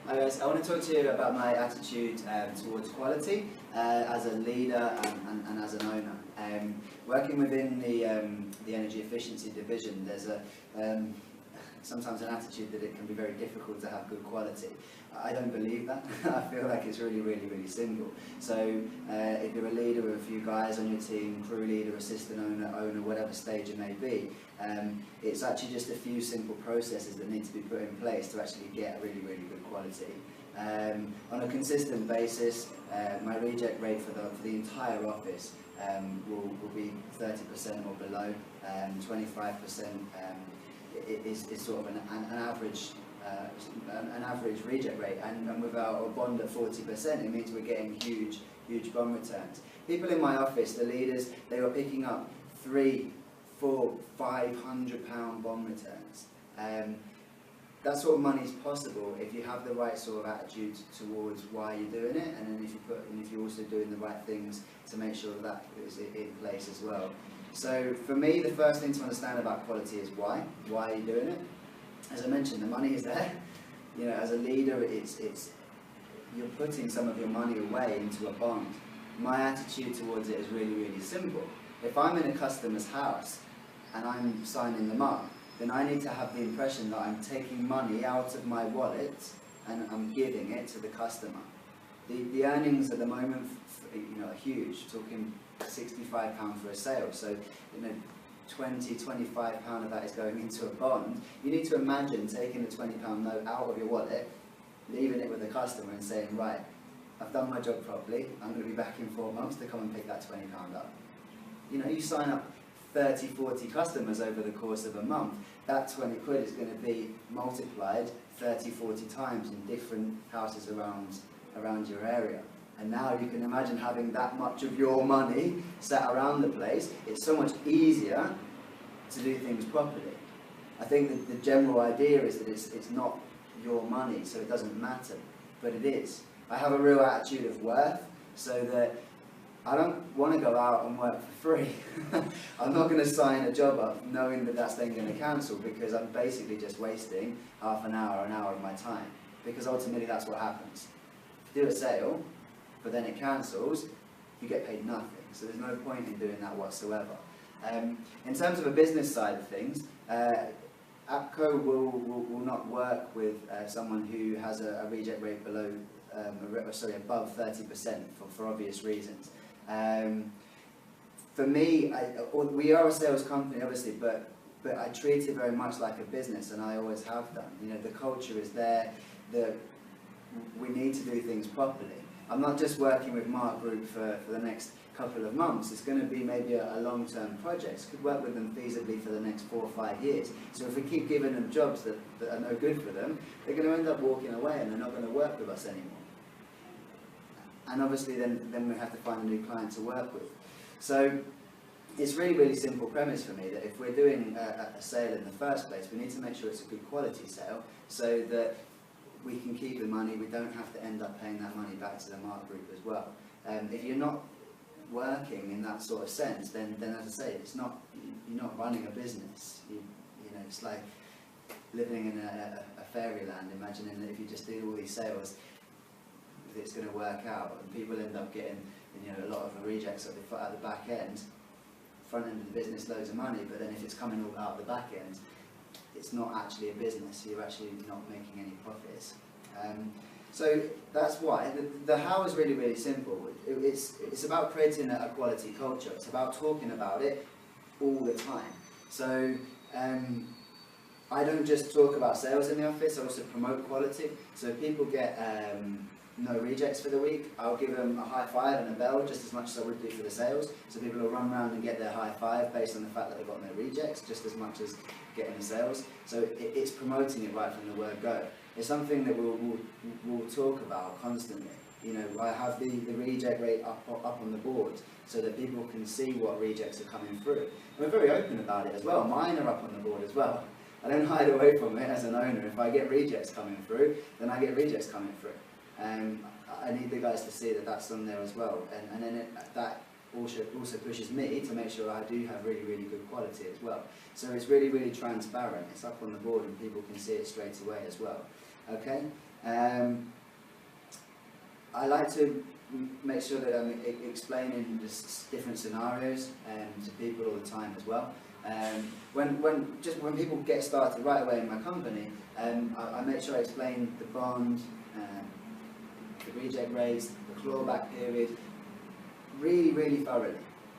Hi guys, I want to talk to you about my attitude towards quality as a leader and as an owner. Working within the energy efficiency division, there's sometimes an attitude that it can be very difficult to have good quality. I don't believe that. I feel like it's really simple. So if you're a leader with a few guys on your team, crew leader, assistant owner, whatever stage it may be, it's actually just a few simple processes that need to be put in place to actually get really good quality. On a consistent basis, my reject rate for the entire office will be 30% or below. 25% is sort of an average reject rate, and with our bond at 40%, it means we're getting huge bond returns. People in my office, the leaders, they were picking up 300, 400, 500 pound bond returns. That sort of money is possible if you have the right sort of attitude towards why you're doing it, and then if you're also doing the right things to make sure that is in place as well. So for me, the first thing to understand about quality is why. Why are you doing it? As I mentioned, the money is there. You know, as a leader, you're putting some of your money away into a bond. My attitude towards it is really simple. If I'm in a customer's house and I'm signing them up, then I need to have the impression that I'm taking money out of my wallet and I'm giving it to the customer. The earnings at the moment, are huge. Talking £65 for a sale, so £20–25 of that is going into a bond. You need to imagine taking the £20 note out of your wallet, leaving it with the customer and saying, right, I've done my job properly, I'm going to be back in 4 months to come and pick that £20 up. You sign up 30–40 customers over the course of a month, that 20 quid is going to be multiplied 30–40 times in different houses around your area. And now you can imagine having that much of your money sat around the place. It's so much easier to do things properly. I think that the general idea is that it's not your money, so it doesn't matter, but it is. I have a real attitude of worth, so that I don't want to go out and work for free. I'm not going to sign a job up knowing that that's then going to cancel, because I'm basically just wasting half an hour of my time, because ultimately that's what happens. If you do a sale, but then it cancels, you get paid nothing. So there's no point in doing that whatsoever. In terms of a business side of things, APCO will not work with someone who has a reject rate above 30% for obvious reasons. For me, we are a sales company, obviously, but I treat it very much like a business, and I always have done. The culture is there, that we need to do things properly. I'm not just working with Mark Group for the next couple of months. It's going to be maybe a long-term project. Could work with them feasibly for the next 4 or 5 years. So if we keep giving them jobs that are no good for them, they're going to end up walking away and they're not going to work with us anymore. And obviously then we have to find a new client to work with. So it's really simple premise for me that if we're doing a sale in the first place, we need to make sure it's a good quality sale, so that we can keep the money, we don't have to end up paying that money back to the Mark Group as well. If you're not working in that sort of sense, then as I say, you're not running a business. It's like living in a fairyland, imagining that if you just do all these sales, it's going to work out, and people end up getting a lot of rejects at the back end. Front end of the business, loads of money, but then if it's coming all out the back end, it's not actually a business. You're actually not making any profits. So that's why the how is really simple. It's about creating a quality culture. It's about talking about it all the time. So I don't just talk about sales in the office, I also promote quality. So if people get no rejects for the week, I'll give them a high five and a bell just as much as I would do for the sales. So people will run around and get their high five based on the fact that they've got no rejects, just as much as getting the sales. So it's promoting it right from the word go. It's something that we'll talk about constantly. I have the reject rate up on the board so that people can see what rejects are coming through. And we're very open about it as well. Mine are up on the board as well. I don't hide away from it as an owner. If I get rejects coming through, then I get rejects coming through. I need the guys to see that that's on there as well, and then that also pushes me to make sure I do have really good quality as well. So it's really transparent. It's up on the board and people can see it straight away as well. Okay. I like to make sure that I'm explaining just different scenarios to people all the time as well. When people get started right away in my company, I make sure I explain the bond, the reject rates, the clawback period, really thoroughly.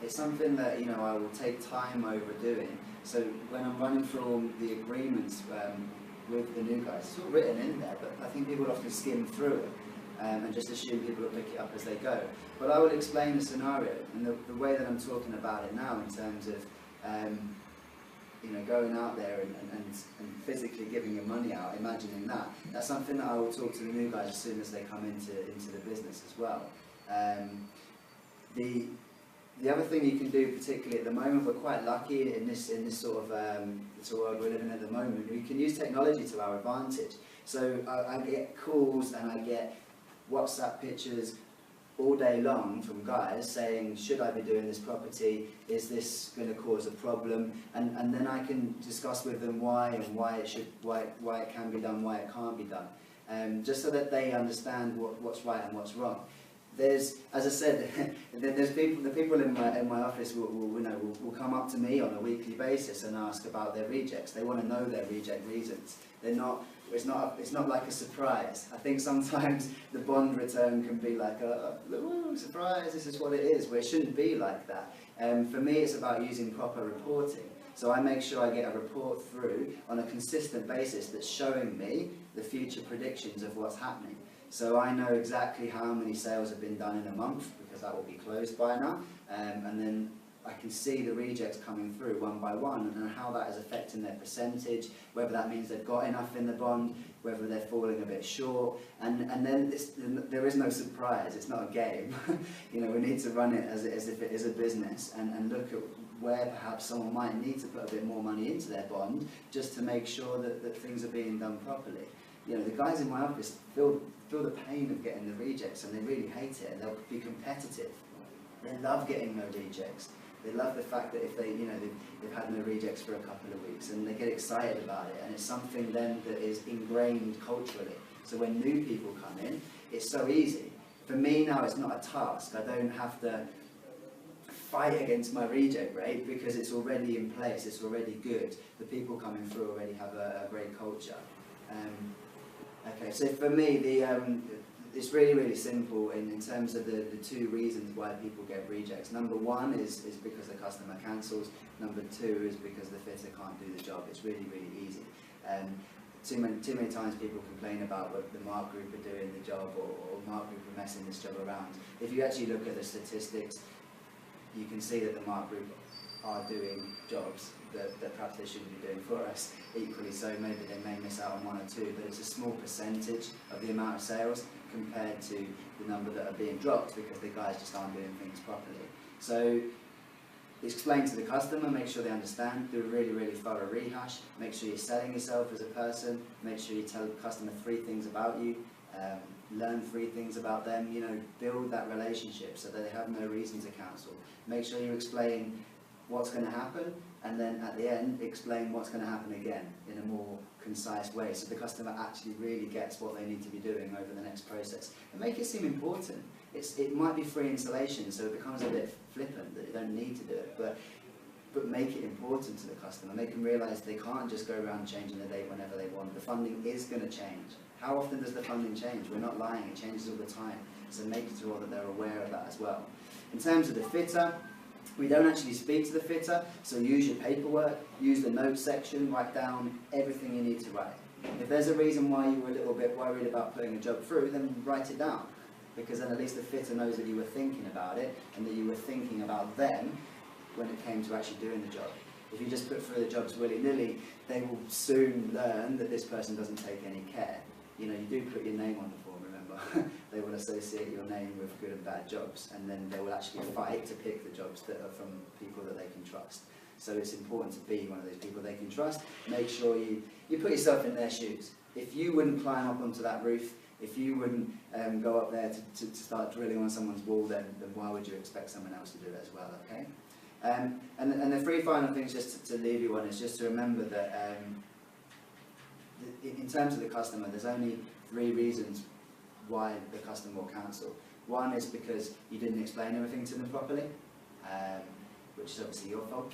It's something that I will take time over doing. So when I'm running through all the agreements with the new guys, it's all written in there, but I think people often skim through it and just assume people will pick it up as they go. But I will explain the scenario and the way that I'm talking about it now in terms of going out there and physically giving your money out, imagining that. That's something that I will talk to the new guys as soon as they come into the business as well. The other thing you can do, particularly at the moment, we're quite lucky in this sort of world we're living in at the moment. We can use technology to our advantage. So I get calls and I get WhatsApp pictures all day long from guys saying, should I be doing this property? Is this going to cause a problem? And then I can discuss with them why it can be done, why it can't be done, just so that they understand what's right and what's wrong. As I said, the people in my office will come up to me on a weekly basis and ask about their rejects. They want to know their reject reasons. It's not like a surprise. I think sometimes the bond return can be like ooh, surprise, this is what it is, where it shouldn't be like that. For me, it's about using proper reporting. So I make sure I get a report through on a consistent basis that's showing me the future predictions of what's happening. So I know exactly how many sales have been done in a month, because that will be closed by now, and then I can see the rejects coming through one by one and how that is affecting their percentage, whether that means they've got enough in the bond, whether they're falling a bit short, and then there is no surprise, it's not a game. We need to run it as if it is a business and look at where perhaps someone might need to put a bit more money into their bond just to make sure that things are being done properly. The guys in my office feel the pain of getting the rejects, and they really hate it, and they'll be competitive. They love getting no rejects. They love the fact that if they've had no rejects for a couple of weeks, and they get excited about it, and it's something then that is ingrained culturally. So when new people come in, it's so easy. For me now, it's not a task. I don't have to fight against my reject rate because it's already in place, it's already good. The people coming through already have a great culture. Okay, so for me, it's really simple in terms of the two reasons why people get rejects. Number one is because the customer cancels. Number two is because the fitter can't do the job. It's really easy. Too many times people complain about what the Mark Group are doing the job, or Mark Group are messing this job around. If you actually look at the statistics, you can see that the Mark Group are doing jobs that perhaps they shouldn't be doing for us equally, so maybe they may miss out on one or two, but it's a small percentage of the amount of sales compared to the number that are being dropped because the guys just aren't doing things properly. So explain to the customer, make sure they understand, do a really thorough rehash, make sure you're selling yourself as a person, make sure you tell the customer 3 things about you, learn 3 things about them, build that relationship so that they have no reason to cancel. Make sure you explain what's going to happen, and then at the end explain what's going to happen again in a more concise way, so the customer actually really gets what they need to be doing over the next process. And make it seem important. It might be free installation, so it becomes a bit flippant that you don't need to do it, but make it important to the customer. Make them realise they can't just go around changing the date whenever they want. The funding is going to change. How often does the funding change? We're not lying, it changes all the time. So make sure that they're aware of that as well. In terms of the fitter, we don't actually speak to the fitter, so use your paperwork, use the notes section, write down everything you need to write. If there's a reason why you were a little bit worried about putting a job through, then write it down, because then at least the fitter knows that you were thinking about it and that you were thinking about them when it came to actually doing the job. If you just put through the jobs willy-nilly, they will soon learn that this person doesn't take any care. You do put your name on the form, remember. They will associate your name with good and bad jobs, and then they will actually fight to pick the jobs that are from people that they can trust. So it's important to be one of those people they can trust. Make sure you put yourself in their shoes. If you wouldn't climb up onto that roof, if you wouldn't go up there to start drilling on someone's wall, then why would you expect someone else to do it as well, okay? And the 3 final things just to leave you on is just to remember that in terms of the customer, there's only 3 reasons why the customer will cancel. One is because you didn't explain everything to them properly, which is obviously your fault.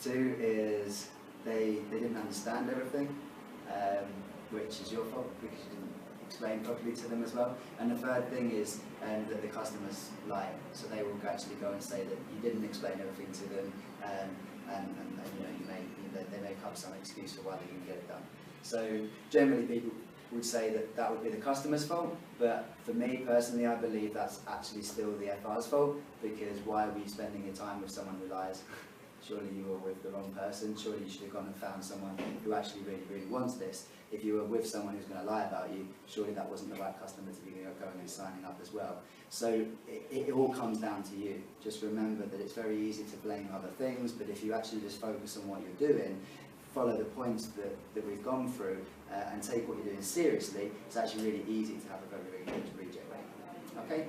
2 is they didn't understand everything, which is your fault because you didn't explain properly to them as well. And the 3rd thing is that the customers lie, so they will actually go and say that you didn't explain everything to them, and you know, they make up some excuse for why they didn't get it done. So generally people would say that that would be the customer's fault, but for me personally I believe that's actually still the FR's fault, because why are we spending your time with someone who lies? Surely you were with the wrong person. Surely you should have gone and found someone who actually really wants this. If you were with someone who's going to lie about you, surely that wasn't the right customer to be going and signing up as well. So it all comes down to you. Just remember that it's very easy to blame other things, but if you actually just focus on what you're doing, follow the points that we've gone through, and take what you're doing seriously, it's actually really easy to have a very good reject rate. Okay?